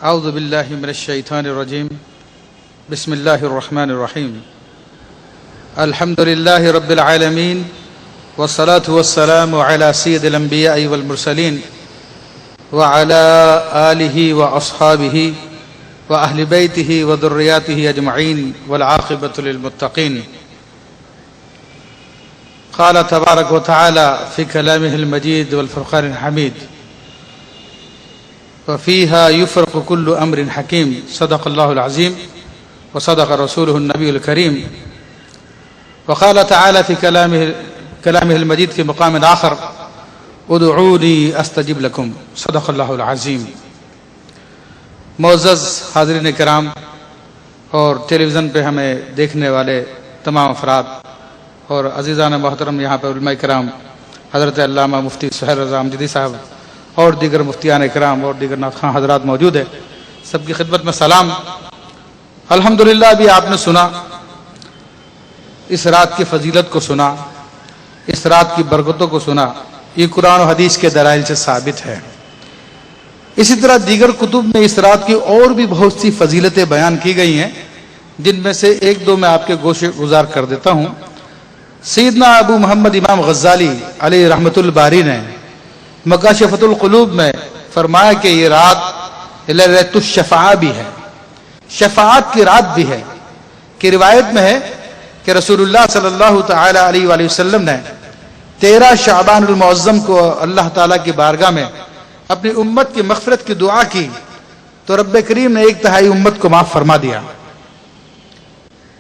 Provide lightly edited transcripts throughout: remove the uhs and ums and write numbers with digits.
اعوذ باللہ من الشیطان الرجیم بسم اللہ الرحمن الرحیم الحمد للہ رب العالمین والصلاة والسلام على سید الانبیاء والمرسلین وعلى آلہ واصحابہ واہل بیتہ وذریاتہ اجمعین والعاقبۃ للمتقین. قال تبارک وتعالی فی کلامہ المجید والفرقان الحمید وفيها يفرق كل أمر حكيم. صدق الله العظيم وصدق رسوله النبي الكريم. وقال تعالى في كلامه المجيد في مقام آخر ادعوني استجب لكم. صدق الله العظيم. معزز حاضرین کرام اور ٹیلی ویژن پہ ہمیں دیکھنے والے تمام افراد اور عزیزان محترم، یہاں پہ علماء کرام حضرت علامہ مفتی سہیل رضا امجدی صاحب اور دیگر مفتیان کرام اور دیگر نعت خواں حضرات موجود ہیں، سب کی خدمت میں سلام. الحمدللہ ابھی آپ نے سنا، اس رات کی فضیلت کو سنا، اس رات کی برکتوں کو سنا. یہ قرآن و حدیث کے دلائل سے ثابت ہے. اسی طرح دیگر کتب میں اس رات کی اور بھی بہت سی فضیلتیں بیان کی گئی ہیں، جن میں سے ایک دو میں آپ کے گوشے گزار کر دیتا ہوں. سیدنا ابو محمد امام غزالی علیہ رحمۃ الباری نے مکاشفۃ القلوب میں فرمایا کہ یہ رات لیلۃ الشفاعہ بھی ہے، شفاعت کی رات بھی ہے. کہ روایت میں ہے کہ رسول اللہ صلی اللہ تعالی علیہ وآلہ وسلم نے 13 شعبان المعظم کو اللہ تعالیٰ کی بارگاہ میں اپنی امت کی مغفرت کی دعا کی تو رب کریم نے 1/3 امت کو معاف فرما دیا.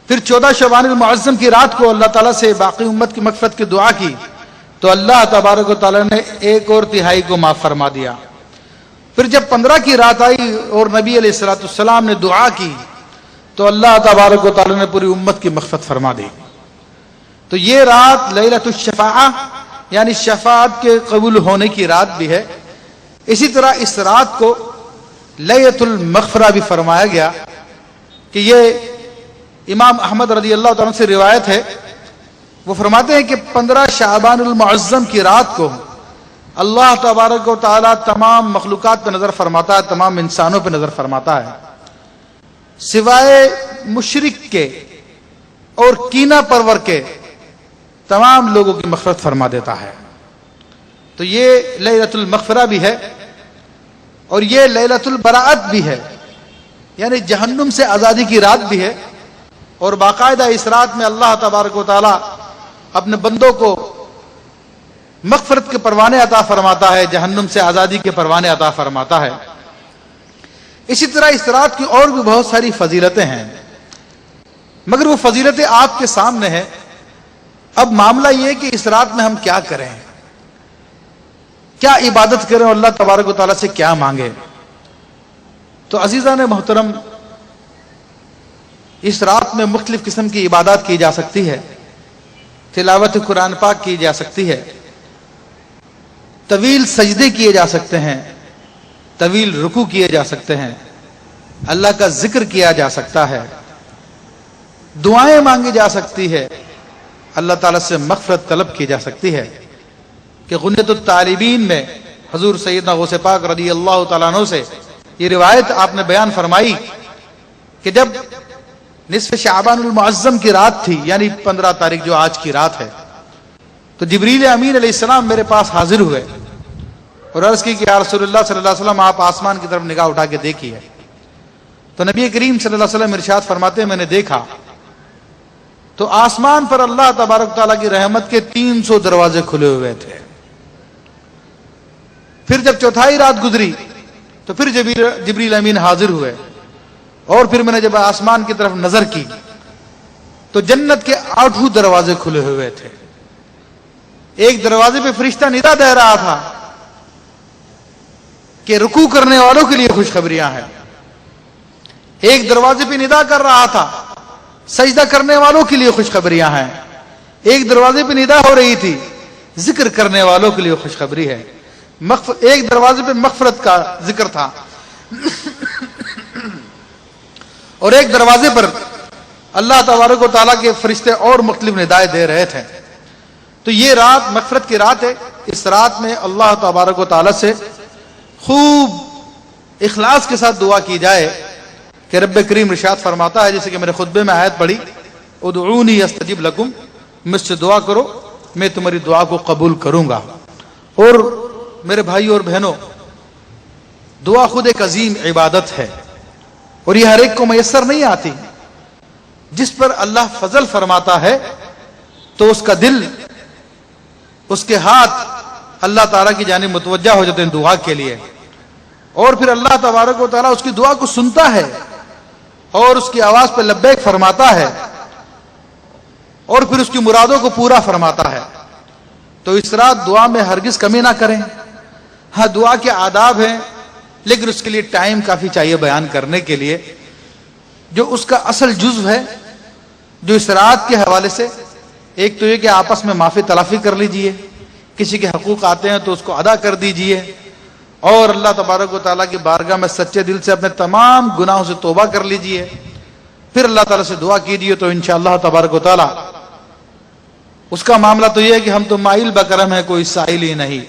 پھر 14 شعبان المعظم کی رات کو اللہ تعالیٰ سے باقی امت کی مغفرت کی دعا کی تو اللہ تبارک و تعالیٰ نے 1/3 کو معاف فرما دیا. پھر جب 15 کی رات آئی اور نبی علیہ السلام نے دعا کی تو اللہ تبارک و تعالیٰ نے پوری امت کی مغفرت فرما دی. تو یہ رات لیلۃ الشفاعہ یعنی شفاعت کے قبول ہونے کی رات بھی ہے. اسی طرح اس رات کو لیلۃ المغفرہ بھی فرمایا گیا کہ یہ امام احمد رضی اللہ تعالیٰ سے روایت ہے. وہ فرماتے ہیں کہ 15 شعبان المعظم کی رات کو اللہ تبارک و تعالیٰ تمام مخلوقات پہ نظر فرماتا ہے، تمام انسانوں پہ نظر فرماتا ہے، سوائے مشرک کے اور کینہ پرور کے تمام لوگوں کی مغفرت فرما دیتا ہے. تو یہ لیلۃ المغفرہ بھی ہے اور یہ لیلۃ البراءت بھی ہے، یعنی جہنم سے آزادی کی رات بھی ہے. اور باقاعدہ اس رات میں اللہ تبارک و تعالیٰ اپنے بندوں کو مغفرت کے پروانے عطا فرماتا ہے، جہنم سے آزادی کے پروانے عطا فرماتا ہے. اسی طرح اس رات کی اور بھی بہت ساری فضیلتیں ہیں، مگر وہ فضیلتیں آپ کے سامنے ہیں. اب معاملہ یہ کہ اس رات میں ہم کیا کریں، کیا عبادت کریں اور اللہ تبارک و تعالیٰ سے کیا مانگیں. تو عزیزان محترم، اس رات میں مختلف قسم کی عبادات کی جا سکتی ہے، تلاوت قرآن پاک کی جا سکتی ہے، طویل سجدے کیے جا سکتے ہیں، طویل رکوع کیے جا سکتے ہیں، اللہ کا ذکر کیا جا سکتا ہے، دعائیں مانگی جا سکتی ہے، اللہ تعالیٰ سے مغفرت طلب کی جا سکتی ہے. کہ غنیۃ الطالبین میں حضور سیدنا غوث پاک رضی اللہ تعالیٰ عنہ سے یہ روایت آپ نے بیان فرمائی کہ جب نصف شعبان المعظم کی رات تھی، یعنی 15 تاریخ جو آج کی رات ہے، تو جبریل امین علیہ السلام میرے پاس حاضر ہوئے اور عرض کی کہ یا رسول اللہ صلی اللہ علیہ وسلم آپ آسمان کی طرف نگاہ اٹھا کے دیکھیے. تو نبی کریم صلی اللہ علیہ وسلم ارشاد فرماتے ہیں میں نے دیکھا تو آسمان پر اللہ تبارک تعالیٰ کی رحمت کے 300 دروازے کھلے ہوئے تھے. پھر جب 4تھائی رات گزری تو پھر جبریل امین حاضر ہوئے اور پھر میں نے جب آسمان کی طرف نظر کی تو جنت کے 8 دروازے کھلے ہوئے تھے. ایک دروازے پہ فرشتہ ندا دے رہا تھا کہ رکوع کرنے والوں کے لیے خوشخبریاں ہیں. ایک دروازے پہ ندا کر رہا تھا سجدہ کرنے والوں کے لیے خوشخبریاں ہیں. ایک دروازے پہ ندا ہو رہی تھی ذکر کرنے والوں کے لیے خوشخبری ہے. ایک دروازے پہ مغفرت کا ذکر تھا اور ایک دروازے پر اللہ تبارک و تعالیٰ کے فرشتے اور مختلف ندائیں دے رہے تھے. تو یہ رات مغفرت کی رات ہے. اس رات میں اللہ تبارک و تعالیٰ سے خوب اخلاص کے ساتھ دعا کی جائے کہ رب کریم ارشاد فرماتا ہے، جیسے کہ میرے خطبے میں آیت پڑھی، ادعونی استجب لکم، مجھ سے دعا کرو میں تمہاری دعا کو قبول کروں گا۔ اور میرے بھائی اور بہنوں، دعا خود ایک عظیم عبادت ہے، اور یہ ہر ایک کو میسر نہیں آتی۔ جس پر اللہ فضل فرماتا ہے تو اس کا دل، اس کے ہاتھ اللہ تعالیٰ کی جانب متوجہ ہو جاتے ہیں دعا کے لیے، اور پھر اللہ تبارک و تعالیٰ اس کی دعا کو سنتا ہے اور اس کی آواز پہ لبیک فرماتا ہے، اور پھر اس کی مرادوں کو پورا فرماتا ہے۔ تو اس رات دعا میں ہرگز کمی نہ کریں۔ ہاں دعا کے آداب ہیں، لیکن اس کے لیے ٹائم کافی چاہیے بیان کرنے کے لیے۔ جو اس کا اصل جزو ہے جو اس رات کے حوالے سے، ایک تو یہ کہ آپس میں معافی تلافی کر لیجئے، کسی کے حقوق آتے ہیں تو اس کو ادا کر دیجئے، اور اللہ تبارک و تعالیٰ کی بارگاہ میں سچے دل سے اپنے تمام گناہوں سے توبہ کر لیجئے، پھر اللہ تعالیٰ سے دعا کیجئے، تو انشاءاللہ تبارک و تعالیٰ اس کا معاملہ تو یہ ہے کہ ہم تو مائل بکرم ہے، کوئی سائل ہی نہیں،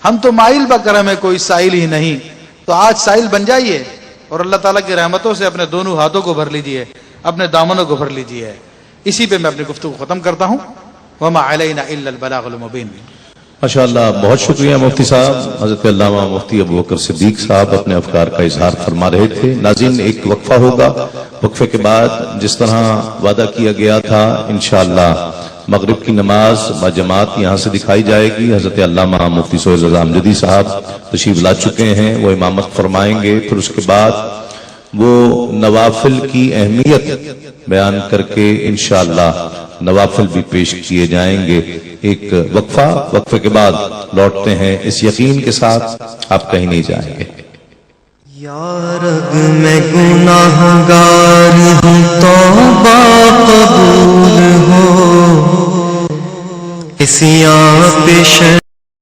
ہم تو مائل بکرم ہے، کوئی سائل ہی نہیں۔ تو آج سائل بن جائیے اور اللہ تعالیٰ کی رحمتوں سے اپنے دونوں ہاتھوں کو بھر لیجئے، اپنے دامنوں کو بھر لیجئے۔ اسی پہ میں اپنی گفتگو ختم کرتا ہوں۔ وما علینا الا البلاغ المبین۔ ماشاءاللہ، بہت شکریہ مفتی صاحب۔ حضرت علامہ مفتی ابو بکر صدیق صاحب اپنے افکار کا اظہار فرما رہے تھے۔ ناظرین، ایک وقفہ ہوگا، وقفے کے بعد جس طرح وعدہ کیا گیا تھا انشاءاللہ مغرب کی نماز باجماعت یہاں سے دکھائی جائے گی۔ حضرت علامہ مفتی سہیل رضا امجدی صاحب تشریف لا چکے ہیں، وہ امامت فرمائیں گے، پھر اس کے بعد وہ نوافل کی اہمیت بیان کر کے انشاءاللہ نوافل بھی پیش کیے جائیں گے۔ ایک وقفے کے بعد لوٹتے ہیں اس یقین کے ساتھ آپ کہیں نہیں جائیں گے۔ یا رب میں گناہگار ہوں، توبہ قبول ہو، اسیاں پیش